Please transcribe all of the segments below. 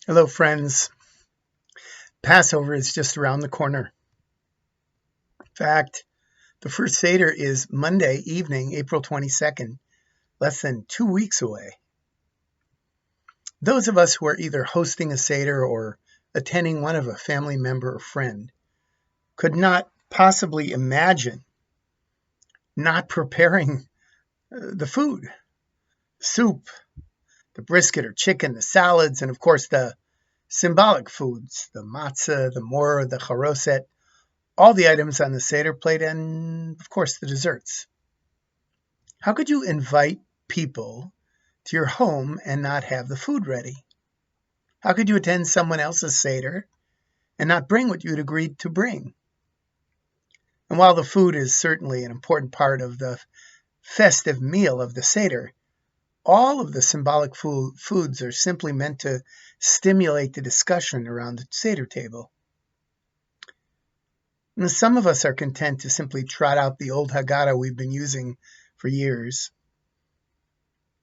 Hello, friends. Passover is just around the corner. In fact, the first Seder is Monday evening, April 22nd, less than 2 weeks away. Those of us who are either hosting a Seder or attending one of a family member or friend could not possibly imagine not preparing the food, soup, the brisket or chicken, the salads, and of course the symbolic foods, the matzah, the mor, the charoset, all the items on the Seder plate, and of course the desserts. How could you invite people to your home and not have the food ready? How could you attend someone else's Seder and not bring what you'd agreed to bring? And while the food is certainly an important part of the festive meal of the Seder, all of the symbolic foods are simply meant to stimulate the discussion around the Seder table. And some of us are content to simply trot out the old Haggadah we've been using for years.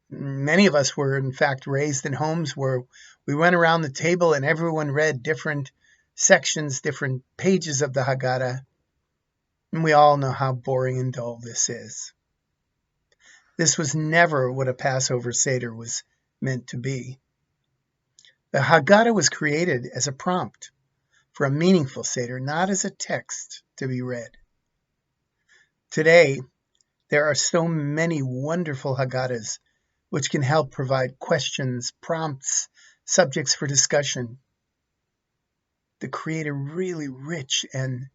Many of us were, in fact, raised in homes where we went around the table and everyone read different sections, different pages of the Haggadah. And we all know how boring and dull this is. This was never what a Passover Seder was meant to be. The Haggadah was created as a prompt for a meaningful Seder, not as a text to be read. Today, there are so many wonderful Haggadahs which can help provide questions, prompts, subjects for discussion to create a really rich and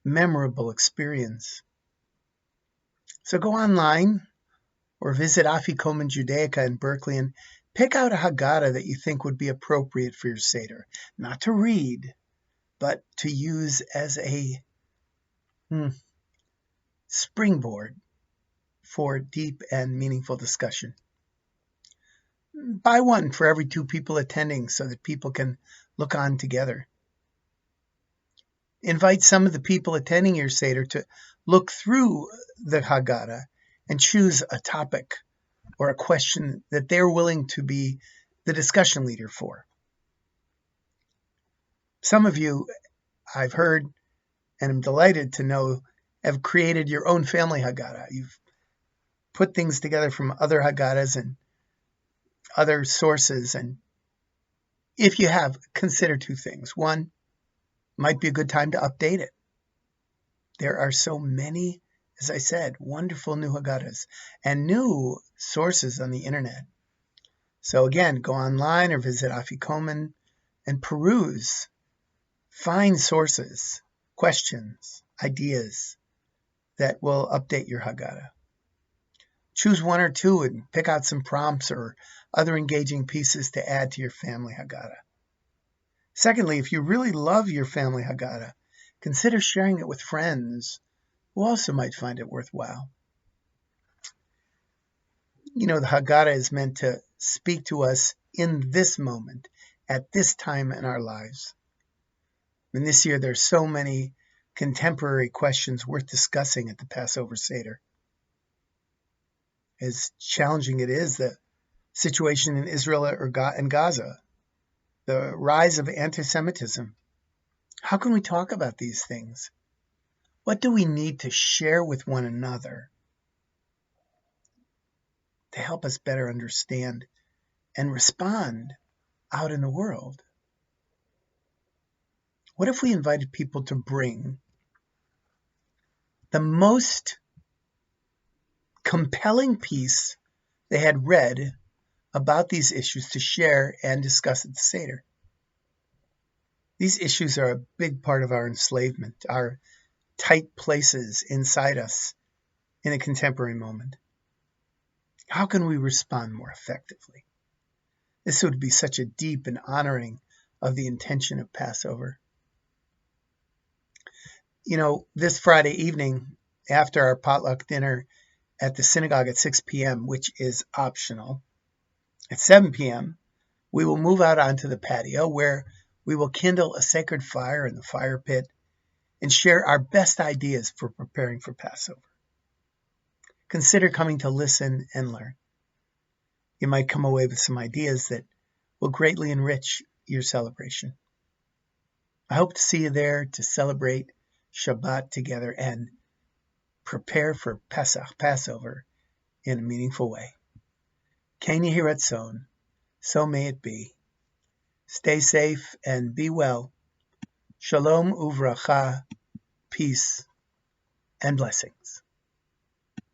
memorable experience. So go online or visit Afikomen Judaica in Berkeley and pick out a Haggadah that you think would be appropriate for your Seder, not to read, but to use as a springboard for deep and meaningful discussion. Buy one for every 2 people attending so that people can look on together. Invite some of the people attending your Seder to look through the Haggadah and choose a topic or a question that they're willing to be the discussion leader for. Some of you, I've heard and I'm delighted to know, have created your own family Haggadah. You've put things together from other Haggadahs and other sources. And if you have, consider 2 things. One, might be a good time to update it. There are so many, as I said, wonderful new Haggadahs and new sources on the internet. So again, go online or visit Afikomen and peruse. Find sources, questions, ideas that will update your Haggadah. Choose 1 or 2 and pick out some prompts or other engaging pieces to add to your family Haggadah. Secondly, if you really love your family Haggadah, consider sharing it with friends who also might find it worthwhile. You know, the Haggadah is meant to speak to us in this moment, at this time in our lives. And this year, there's so many contemporary questions worth discussing at the Passover Seder. As challenging it is, the situation in Israel and Gaza, the rise of anti-Semitism. How can we talk about these things? What do we need to share with one another to help us better understand and respond out in the world? What if we invited people to bring the most compelling piece they had read about these issues to share and discuss at the Seder? These issues are a big part of our enslavement, our tight places inside us in a contemporary moment. How can we respond more effectively? This would be such a deep and honoring of the intention of Passover. You know, this Friday evening, after our potluck dinner at the synagogue at 6 p.m., which is optional, at 7 p.m., we will move out onto the patio where we will kindle a sacred fire in the fire pit and share our best ideas for preparing for Passover. Consider coming to listen and learn. You might come away with some ideas that will greatly enrich your celebration. I hope to see you there to celebrate Shabbat together and prepare for Pesach, Passover, in a meaningful way. Ken Yehi Ratzon, so may it be. Stay safe and be well. Shalom uvracha, peace and blessings.